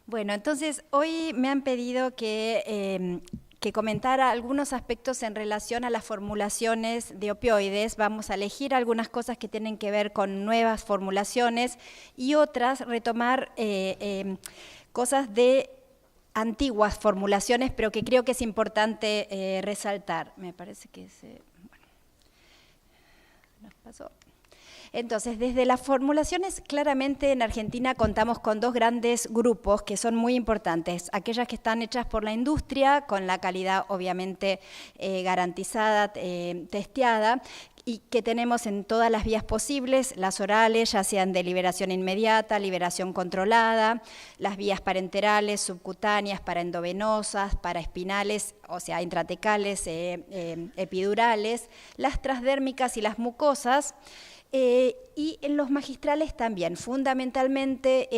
Bueno, entonces hoy me han pedido que comentara algunos aspectos en relación a las formulaciones de opioides. Vamos a elegir algunas cosas que tienen que ver con nuevas formulaciones y otras retomar cosas de antiguas formulaciones, pero que creo que es importante resaltar. Me parece que bueno, nos pasó. Entonces, desde las formulaciones, claramente en Argentina contamos con dos grandes grupos que son muy importantes. Aquellas que están hechas por la industria, con la calidad obviamente garantizada, testeada, y que tenemos en todas las vías posibles, las orales, ya sean de liberación inmediata, liberación controlada, las vías parenterales, subcutáneas, paraendovenosas, paraespinales, o sea, intratecales, epidurales, las transdérmicas y las mucosas, y en los magistrales también, fundamentalmente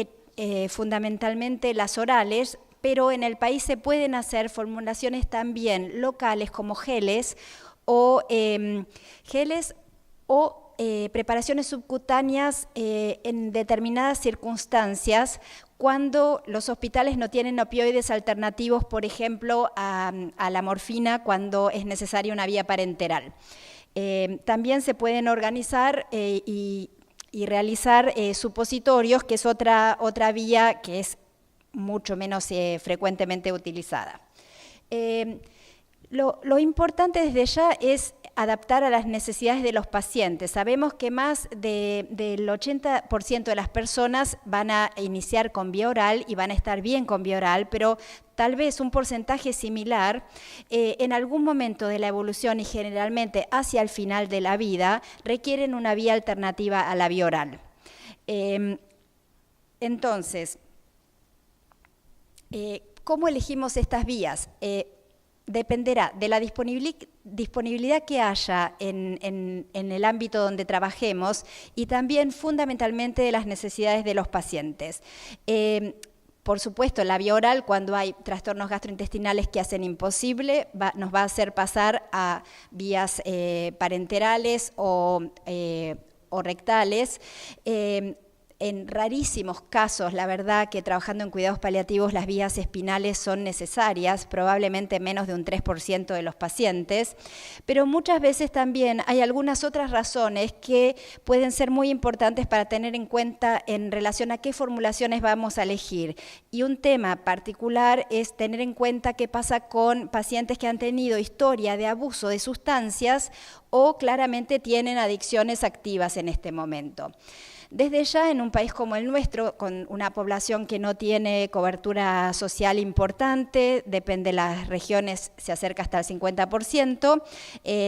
las orales, pero en el país se pueden hacer formulaciones también locales como geles o preparaciones subcutáneas en determinadas circunstancias cuando los hospitales no tienen opioides alternativos, por ejemplo, a la morfina cuando es necesaria una vía parenteral. También se pueden organizar y realizar supositorios, que es otra vía que es mucho menos frecuentemente utilizada. Lo importante desde ya es adaptar a las necesidades de los pacientes. Sabemos que más del 80% de las personas van a iniciar con vía oral y van a estar bien con vía oral, pero tal vez un porcentaje similar en algún momento de la evolución y generalmente hacia el final de la vida requieren una vía alternativa a la vía oral. Entonces, ¿cómo elegimos estas vías? Dependerá de la disponibilidad que haya en el ámbito donde trabajemos y también fundamentalmente de las necesidades de los pacientes. Por supuesto, la vía oral, cuando hay trastornos gastrointestinales que hacen imposible, nos va a hacer pasar a vías parenterales o rectales. En rarísimos casos, la verdad que trabajando en cuidados paliativos las vías espinales son necesarias, probablemente menos de un 3% de los pacientes, pero muchas veces también hay algunas otras razones que pueden ser muy importantes para tener en cuenta en relación a qué formulaciones vamos a elegir. Y un tema particular es tener en cuenta qué pasa con pacientes que han tenido historia de abuso de sustancias o claramente tienen adicciones activas en este momento. Desde ya, en un país como el nuestro, con una población que no tiene cobertura social importante, depende de las regiones, se acerca hasta el 50%,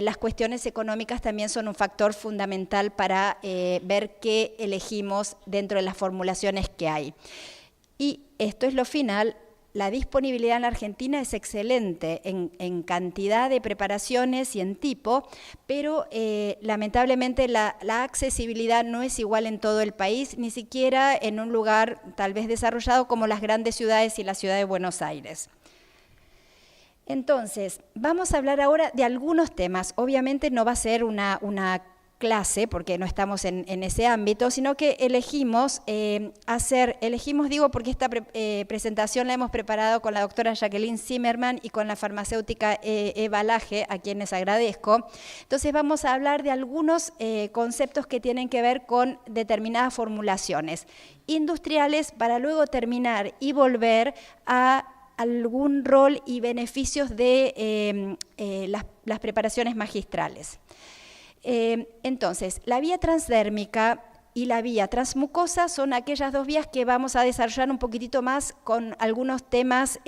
las cuestiones económicas también son un factor fundamental para ver qué elegimos dentro de las formulaciones que hay. Y esto es lo final. La disponibilidad en la Argentina es excelente en cantidad de preparaciones y en tipo, pero lamentablemente la accesibilidad no es igual en todo el país, ni siquiera en un lugar tal vez desarrollado como las grandes ciudades y la ciudad de Buenos Aires. Entonces, vamos a hablar ahora de algunos temas. Obviamente no va a ser una clase, porque no estamos en ese ámbito, sino que elegimos digo porque esta presentación la hemos preparado con la doctora Jacqueline Zimmerman y con la farmacéutica Eva Laje, a quienes agradezco. Entonces vamos a hablar de algunos conceptos que tienen que ver con determinadas formulaciones industriales para luego terminar y volver a algún rol y beneficios de las preparaciones magistrales. Entonces, la vía transdérmica y la vía transmucosa son aquellas dos vías que vamos a desarrollar un poquitito más con algunos temas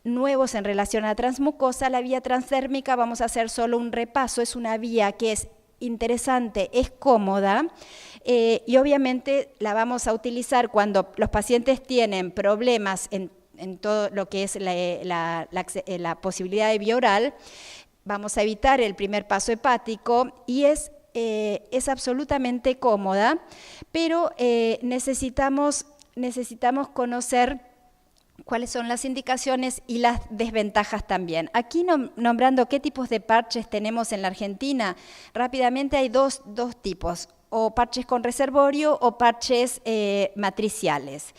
nuevos en relación a la transmucosa. La vía transdérmica vamos a hacer solo un repaso, es una vía que es interesante, es cómoda y obviamente la vamos a utilizar cuando los pacientes tienen problemas en todo lo que es la posibilidad de vía oral. Vamos a evitar el primer paso hepático y es absolutamente cómoda, pero necesitamos conocer cuáles son las indicaciones y las desventajas también. Aquí nombrando qué tipos de parches tenemos en la Argentina, rápidamente hay dos tipos, o parches con reservorio o parches matriciales.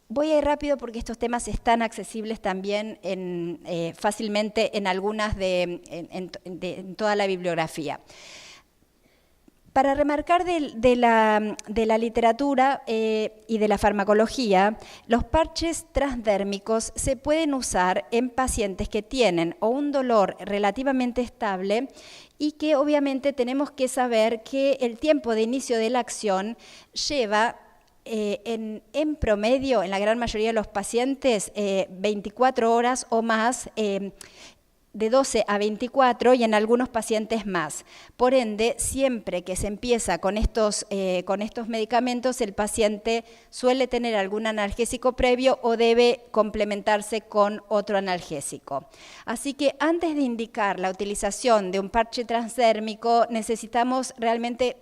Voy a ir rápido porque estos temas están accesibles también fácilmente en algunas en toda la bibliografía. Para remarcar de la literatura y de la farmacología, los parches transdérmicos se pueden usar en pacientes que tienen o un dolor relativamente estable y que obviamente tenemos que saber que el tiempo de inicio de la acción lleva en promedio, en la gran mayoría de los pacientes, 24 horas o más, de 12 a 24 y en algunos pacientes más. Por ende, siempre que se empieza con estos medicamentos, el paciente suele tener algún analgésico previo o debe complementarse con otro analgésico. Así que antes de indicar la utilización de un parche transdérmico, necesitamos realmente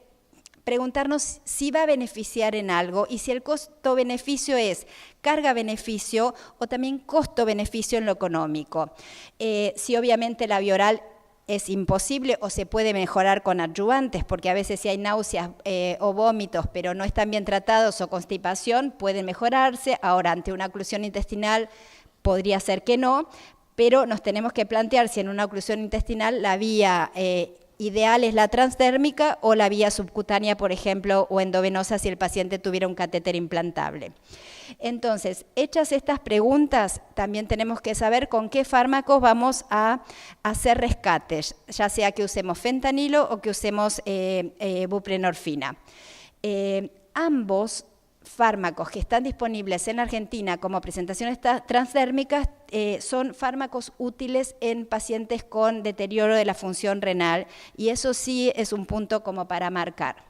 preguntarnos si va a beneficiar en algo y si el costo-beneficio es carga-beneficio o también costo-beneficio en lo económico. Si obviamente la vía oral es imposible o se puede mejorar con adyuvantes, porque a veces si hay náuseas o vómitos, pero no están bien tratados o constipación, pueden mejorarse. Ahora, ante una oclusión intestinal podría ser que no, pero nos tenemos que plantear si en una oclusión intestinal la vía ideal es la transdérmica o la vía subcutánea, por ejemplo, o endovenosa si el paciente tuviera un catéter implantable. Entonces, hechas estas preguntas, también tenemos que saber con qué fármacos vamos a hacer rescates, ya sea que usemos fentanilo o que usemos buprenorfina. Ambos fármacos que están disponibles en Argentina como presentaciones transdérmicas son fármacos útiles en pacientes con deterioro de la función renal y eso sí es un punto como para marcar.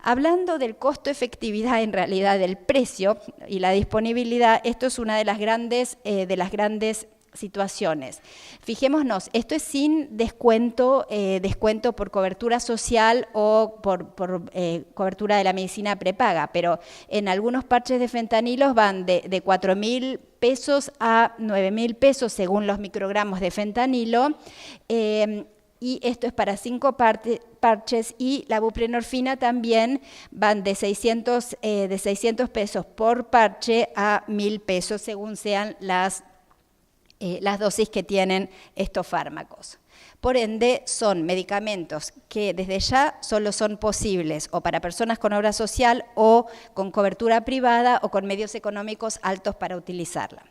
Hablando del costo-efectividad, en realidad del precio y la disponibilidad, esto es una de las grandes situaciones. Fijémonos, esto es sin descuento por cobertura social o por cobertura de la medicina prepaga, pero en algunos parches de fentanilo van de 4.000 pesos a 9.000 pesos según los microgramos de fentanilo, y esto es para 5 parches, y la buprenorfina también van de 600 pesos por parche a 1.000 pesos según sean las dosis que tienen estos fármacos. Por ende, son medicamentos que desde ya solo son posibles o para personas con obra social o con cobertura privada o con medios económicos altos para utilizarla.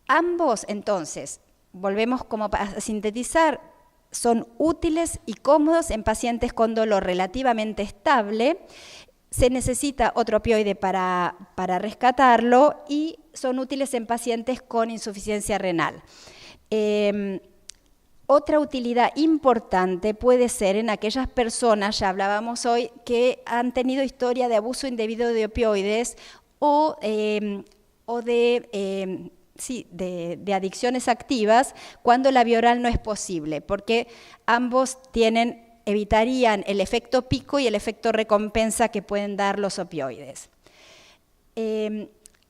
Ambos, entonces, volvemos como a sintetizar, son útiles y cómodos en pacientes con dolor relativamente estable. Se necesita otro opioide para rescatarlo y son útiles en pacientes con insuficiencia renal. Otra utilidad importante puede ser en aquellas personas, ya hablábamos hoy, que han tenido historia de abuso indebido de opioides o de adicciones activas cuando la vía oral no es posible, porque ambos evitarían el efecto pico y el efecto recompensa que pueden dar los opioides.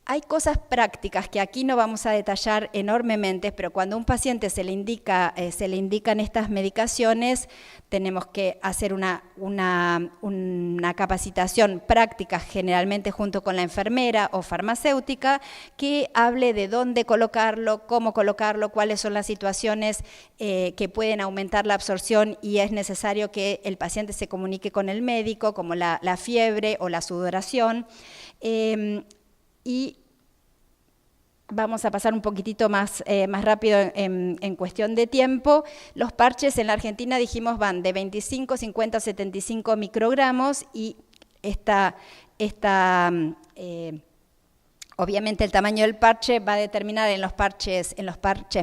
Hay cosas prácticas que aquí no vamos a detallar enormemente, pero cuando a un paciente se le indican estas medicaciones, tenemos que hacer una capacitación práctica, generalmente junto con la enfermera o farmacéutica, que hable de dónde colocarlo, cómo colocarlo, cuáles son las situaciones que pueden aumentar la absorción y es necesario que el paciente se comunique con el médico, como la fiebre o la sudoración. Y vamos a pasar un poquitito más rápido en cuestión de tiempo. Los parches en la Argentina, dijimos, van de 25, 50, 75 microgramos y obviamente el tamaño del parche va a determinar en los parches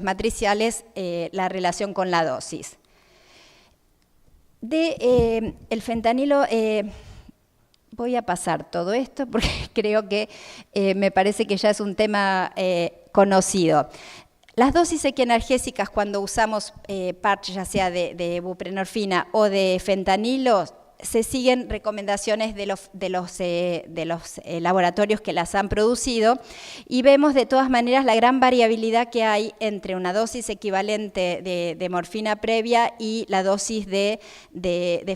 matriciales la relación con la dosis. El fentanilo, voy a pasar todo esto porque creo que me parece que ya es un tema conocido. Las dosis equianalgésicas cuando usamos parches, ya sea de buprenorfina o de fentanilo, se siguen recomendaciones de los laboratorios que las han producido y vemos de todas maneras la gran variabilidad que hay entre una dosis equivalente de morfina previa y la dosis de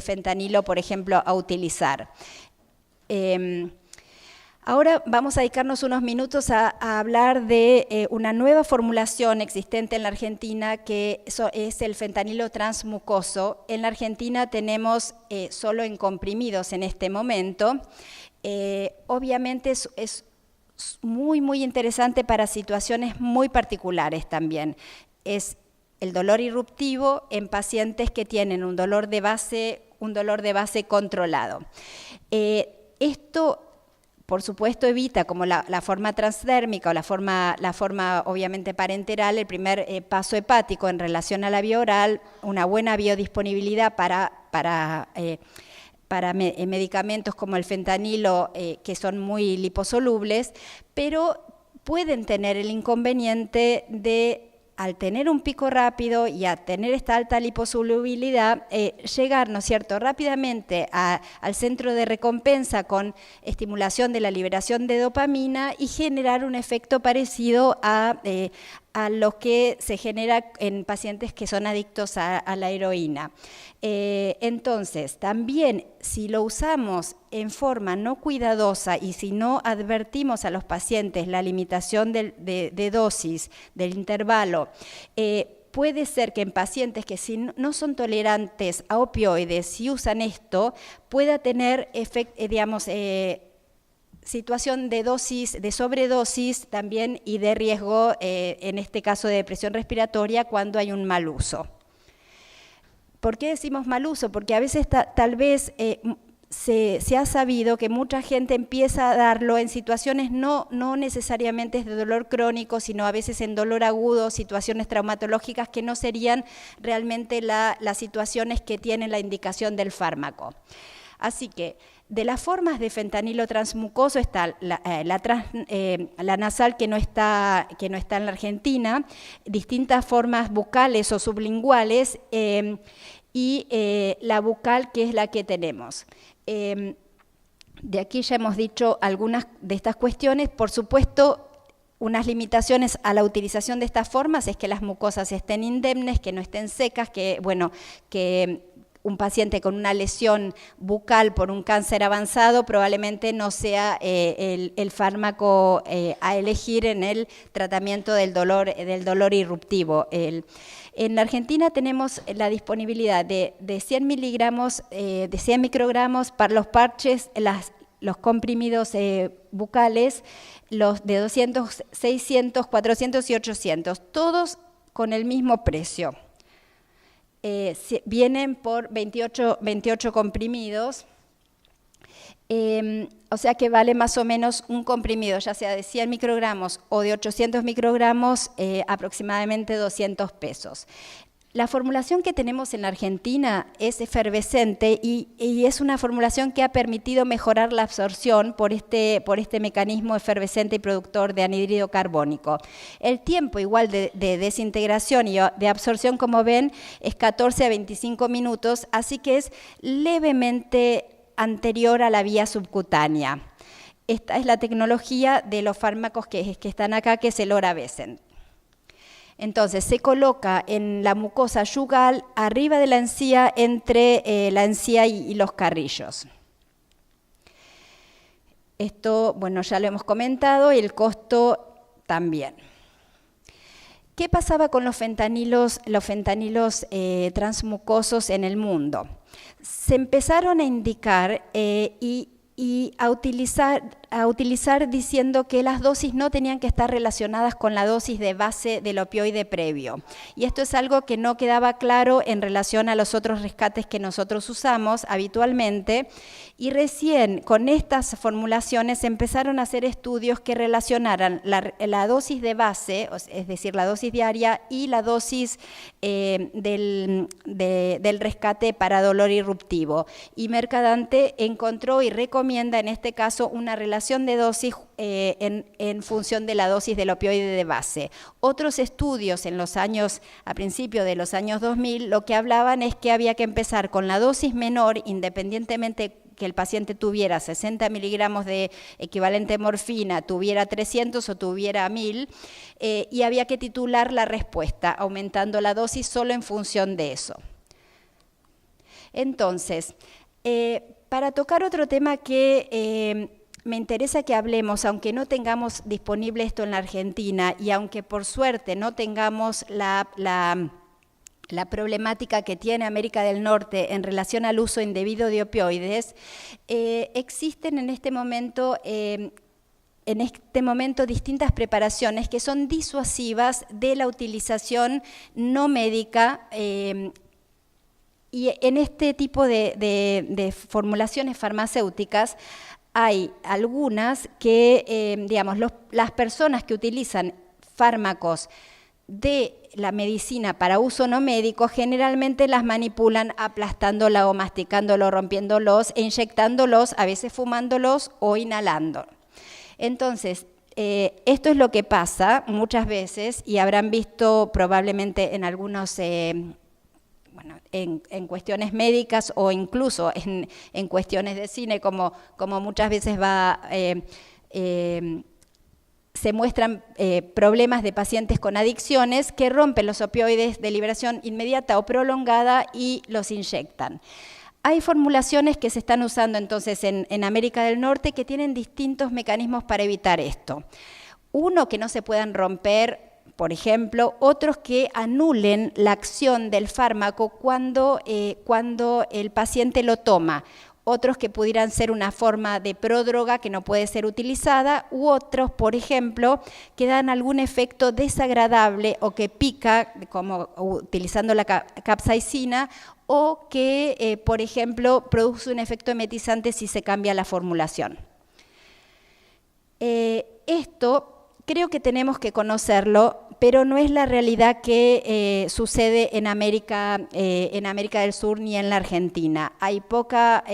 fentanilo, por ejemplo, a utilizar. Ahora vamos a dedicarnos unos minutos a hablar de una nueva formulación existente en la Argentina, que es el fentanilo transmucoso. En la Argentina tenemos solo en comprimidos en este momento. Obviamente es muy interesante para situaciones muy particulares también. Es el dolor irruptivo en pacientes que tienen un dolor de base controlado. Esto, por supuesto, evita, como la forma transdérmica o la forma obviamente parenteral, el primer paso hepático en relación a la vía oral, una buena biodisponibilidad para medicamentos como el fentanilo, que son muy liposolubles, pero pueden tener el inconveniente de, al tener un pico rápido y a tener esta alta liposolubilidad, llegar, ¿no es cierto?, rápidamente al centro de recompensa con estimulación de la liberación de dopamina y generar un efecto parecido a lo que se genera en pacientes que son adictos a la heroína. Entonces, también si lo usamos en forma no cuidadosa y si no advertimos a los pacientes la limitación de dosis, del intervalo, puede ser que en pacientes que si no son tolerantes a opioides, si usan esto, pueda tener situación de dosis, de sobredosis también y de riesgo, en este caso de depresión respiratoria, cuando hay un mal uso. ¿Por qué decimos mal uso? Porque a veces tal vez se ha sabido que mucha gente empieza a darlo en situaciones no necesariamente de dolor crónico, sino a veces en dolor agudo, situaciones traumatológicas que no serían realmente las situaciones que tienen la indicación del fármaco. Así que de las formas de fentanilo transmucoso está la nasal que no está en la Argentina, distintas formas bucales o sublinguales y la bucal, que es la que tenemos. De aquí ya hemos dicho algunas de estas cuestiones. Por supuesto, unas limitaciones a la utilización de estas formas es que las mucosas estén indemnes, que no estén secas, que un paciente con una lesión bucal por un cáncer avanzado probablemente no sea el fármaco a elegir en el tratamiento del dolor irruptivo. En la Argentina tenemos la disponibilidad de 100 miligramos, de 100 microgramos para los parches, los comprimidos bucales, los de 200, 600, 400 y 800, todos con el mismo precio. Vienen por 28 comprimidos, o sea que vale más o menos un comprimido, ya sea de 100 microgramos o de 800 microgramos, aproximadamente 200 pesos. La formulación que tenemos en la Argentina es efervescente y es una formulación que ha permitido mejorar la absorción por este mecanismo efervescente y productor de anhídrido carbónico. El tiempo igual de desintegración y de absorción, como ven, es 14 a 25 minutos, así que es levemente anterior a la vía subcutánea. Esta es la tecnología de los fármacos que están acá, que es el Oravecent. Entonces, se coloca en la mucosa yugal, arriba de la encía, entre la encía y los carrillos. Esto, bueno, ya lo hemos comentado, y el costo también. ¿Qué pasaba con los fentanilos transmucosos en el mundo? Se empezaron a indicar y a utilizar diciendo que las dosis no tenían que estar relacionadas con la dosis de base del opioide previo. Y esto es algo que no quedaba claro en relación a los otros rescates que nosotros usamos habitualmente. Y recién con estas formulaciones empezaron a hacer estudios que relacionaran la dosis de base, es decir, la dosis diaria, y la dosis del rescate para dolor irruptivo. Y Mercadante encontró y recomienda en este caso una relación de dosis en función de la dosis del opioide de base. Otros estudios a principios de los años 2000, lo que hablaban es que había que empezar con la dosis menor, independientemente que el paciente tuviera 60 miligramos de equivalente morfina, tuviera 300 o tuviera 1000, y había que titular la respuesta, aumentando la dosis solo en función de eso. Entonces, para tocar otro tema que me interesa que hablemos, aunque no tengamos disponible esto en la Argentina y aunque por suerte no tengamos la problemática que tiene América del Norte en relación al uso indebido de opioides, existen en este momento distintas preparaciones que son disuasivas de la utilización no médica y en este tipo de formulaciones farmacéuticas hay algunas que, las personas que utilizan fármacos de la medicina para uso no médico generalmente las manipulan aplastándola o masticándolo, rompiéndolos e inyectándolos, a veces fumándolos o inhalando. Entonces, esto es lo que pasa muchas veces y habrán visto probablemente en algunos, en cuestiones médicas o incluso en cuestiones de cine, como muchas veces se muestran problemas de pacientes con adicciones que rompen los opioides de liberación inmediata o prolongada y los inyectan. Hay formulaciones que se están usando entonces en América del Norte que tienen distintos mecanismos para evitar esto. Uno, que no se puedan romper, por ejemplo, otros que anulen la acción del fármaco cuando el paciente lo toma. Otros que pudieran ser una forma de prodroga que no puede ser utilizada, u otros, por ejemplo, que dan algún efecto desagradable o que pica, como utilizando la capsaicina, o que, por ejemplo, produce un efecto emetizante si se cambia la formulación. Esto creo que tenemos que conocerlo, pero no es la realidad que sucede en América del Sur ni en la Argentina. Hay poca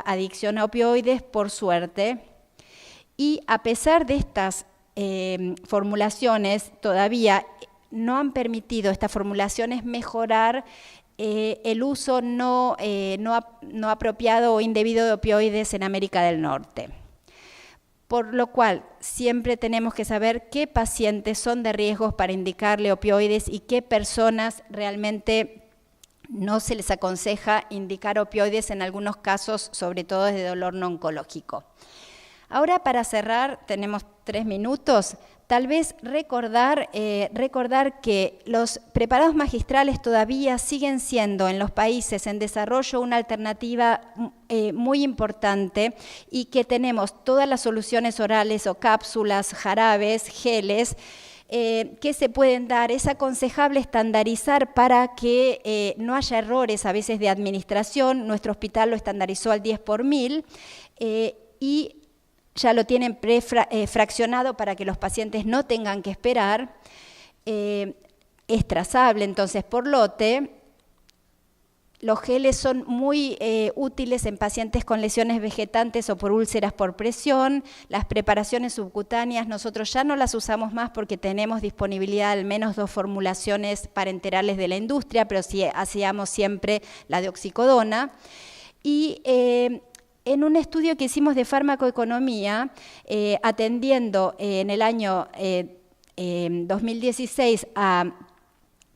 adicción a opioides, por suerte, y a pesar de estas formulaciones, todavía no han permitido estas formulaciones mejorar el uso no apropiado o indebido de opioides en América del Norte. Por lo cual, siempre tenemos que saber qué pacientes son de riesgos para indicarle opioides y qué personas realmente no se les aconseja indicar opioides en algunos casos, sobre todo de dolor no oncológico. Ahora, para cerrar, tenemos 3 minutos, tal vez recordar que los preparados magistrales todavía siguen siendo en los países en desarrollo una alternativa muy importante y que tenemos todas las soluciones orales o cápsulas, jarabes, geles, que se pueden dar. Es aconsejable estandarizar para que no haya errores a veces de administración. Nuestro hospital lo estandarizó al 10 por 1000 y ya lo tienen fraccionado para que los pacientes no tengan que esperar. Es trazable entonces por lote. Los geles son muy útiles en pacientes con lesiones vegetantes o por úlceras por presión. Las preparaciones subcutáneas nosotros ya no las usamos más porque tenemos disponibilidad de al menos 2 formulaciones parenterales de la industria, pero sí hacíamos siempre la de oxicodona. Y en un estudio que hicimos de farmacoeconomía, atendiendo en el año 2016 a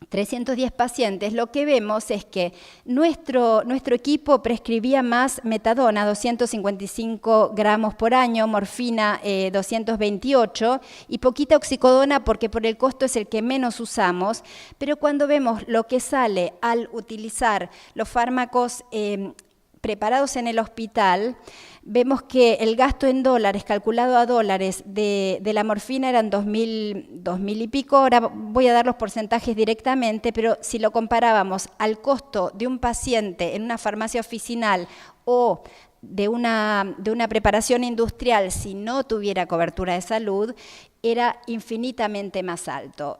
310 pacientes, lo que vemos es que nuestro equipo prescribía más metadona, 255 gramos por año, morfina 228 y poquita oxicodona porque por el costo es el que menos usamos, pero cuando vemos lo que sale al utilizar los fármacos preparados en el hospital, vemos que el gasto en dólares, calculado a dólares, de la morfina eran 2.000 y pico. Ahora voy a dar los porcentajes directamente, pero si lo comparábamos al costo de un paciente en una farmacia oficinal o de una preparación industrial, si no tuviera cobertura de salud, era infinitamente más alto.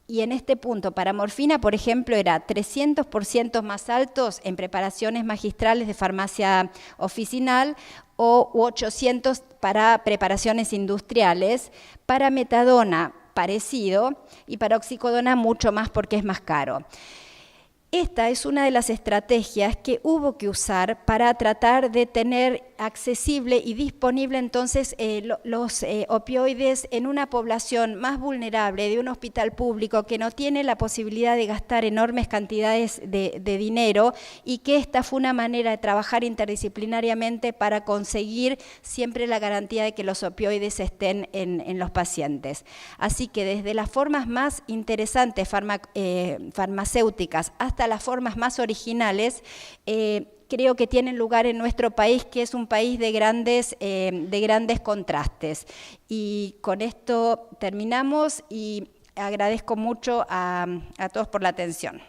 Y en este punto, para morfina, por ejemplo, era 300% más altos en preparaciones magistrales de farmacia oficinal o 800 para preparaciones industriales. Para metadona, parecido, y para oxicodona mucho más porque es más caro. esta es una de las estrategias que hubo que usar para tratar de tener accesible y disponible entonces los opioides en una población más vulnerable de un hospital público que no tiene la posibilidad de gastar enormes cantidades de dinero, y que esta fue una manera de trabajar interdisciplinariamente para conseguir siempre la garantía de que los opioides estén en los pacientes. Así que desde las formas más interesantes farmacéuticas hasta las formas más originales, creo que tienen lugar en nuestro país, que es un país de grandes contrastes. Y con esto terminamos y agradezco mucho a todos por la atención.